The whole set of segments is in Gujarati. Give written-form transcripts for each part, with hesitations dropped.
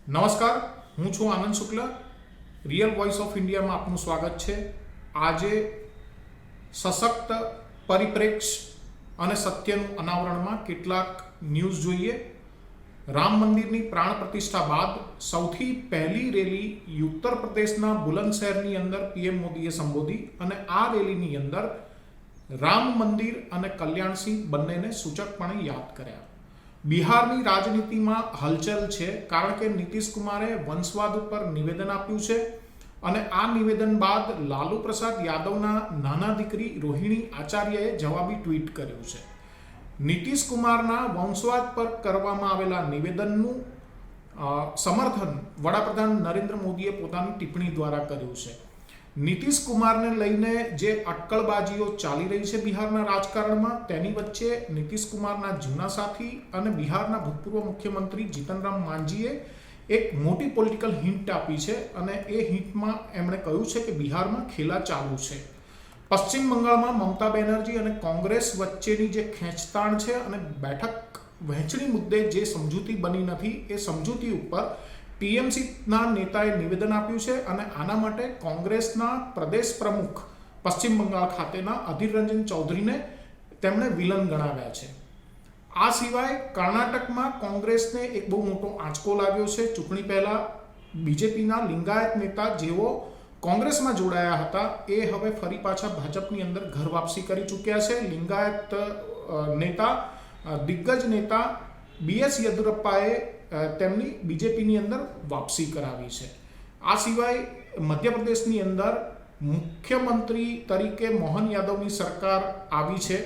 નમસ્કાર, હું છું આનંદ શુક્લ. રિયલ વોઇસ ઓફ ઇન્ડિયામાં આપનું સ્વાગત છે. આજે સશક્ત પરિપ્રેક્ષ્ય અને સત્યનું અનાવરણમાં કેટલાક ન્યૂઝ જોઈએ. રામ મંદિરની પ્રાણ પ્રતિષ્ઠા બાદ સૌથી પહેલી રેલી ઉત્તર પ્રદેશના બુલંદશહેરની અંદર પીએમ મોદીએ સંબોધી અને આ રેલીની અંદર રામ મંદિર અને કલ્યાણસિંહ બંનેને સૂચકપણે યાદ કર્યા. બિહારની રાજનીતિમાં હલચલ છે કારણ કે નીતિશ કુમારે વંશવાદ ઉપર નિવેદન આપ્યું છે અને આ નિવેદન બાદ લાલુ પ્રસાદ યાદવના નાના દીકરી રોહિણી આચાર્યએ જવાબી ટ્વીટ કર્યું છે. નીતિશ કુમારના વંશવાદ પર કરવામાં આવેલા નિવેદનનું સમર્થન વડાપ્રધાન નરેન્દ્ર મોદીએ પોતાની ટિપ્પણી દ્વારા કર્યું છે. નીતિશ કુમારને લઈને જે અટકળબાજીઓ ચાલી રહી છે બિહારના રાજકારણમાં, તેની વચ્ચે નીતિશ કુમારના જૂના સાથી અને બિહારના ભૂતપૂર્વ મુખ્યમંત્રી જીતનરામ માંઝીએ એક મોટી પોલિટિકલ હિન્ટ આપી છે અને એ હિન્ટમાં એમણે કહ્યું છે કે બિહારમાં ખેલા ચાલુ છે. પશ્ચિમ બંગાળમાં મમતા બેનર્જી અને કોંગ્રેસ વચ્ચેની જે ખેંચતાણ છે અને બેઠક વહેંચણી મુદ્દે જે સમજૂતી બની નથી, એ સમજૂતી ઉપર ટીએમસીના નેતાએ નિવેદન આપ્યું છે અને આના માટે કોંગ્રેસના પ્રદેશ પ્રમુખ પશ્ચિમ બંગાળ ખાતેના અધીર રંજન ચૌધરીને તેમણે વિલન ગણાવ્યા છે. આ સિવાય કર્ણાટકમાં કોંગ્રેસને એક બહુ મોટો આંચકો લાગ્યો છે. ચૂંટણી પહેલા બીજેપીના લિંગાયત નેતા જેઓ કોંગ્રેસમાં જોડાયા હતા એ હવે ફરી પાછા ભાજપની અંદર ઘર વાપસી કરી ચૂક્યા છે. લિંગાયત નેતા દિગ્ગજ નેતા બીએસ યેદુરપ્પાએ તેમની બીજેપીની અંદર વાપસી કરાવી છે. આ સિવાય મધ્યપ્રદેશની અંદર મુખ્યમંત્રી તરીકે મોહન યાદવની સરકાર આવી છે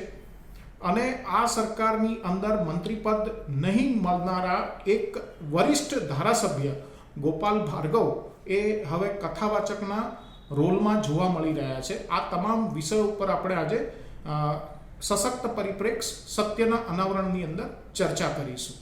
અને આ સરકારની અંદર મંત્રીપદ નહીં મળનારા એક વરિષ્ઠ ધારાસભ્ય ગોપાલ ભાર્ગવ એ હવે કથાવાચકના રોલમાં જોવા મળી રહ્યા છે. આ તમામ વિષયો ઉપર આપણે આજે સશક્ત પરિપ્રેક્ષ્ય સત્યના અનાવરણની અંદર ચર્ચા કરીશું.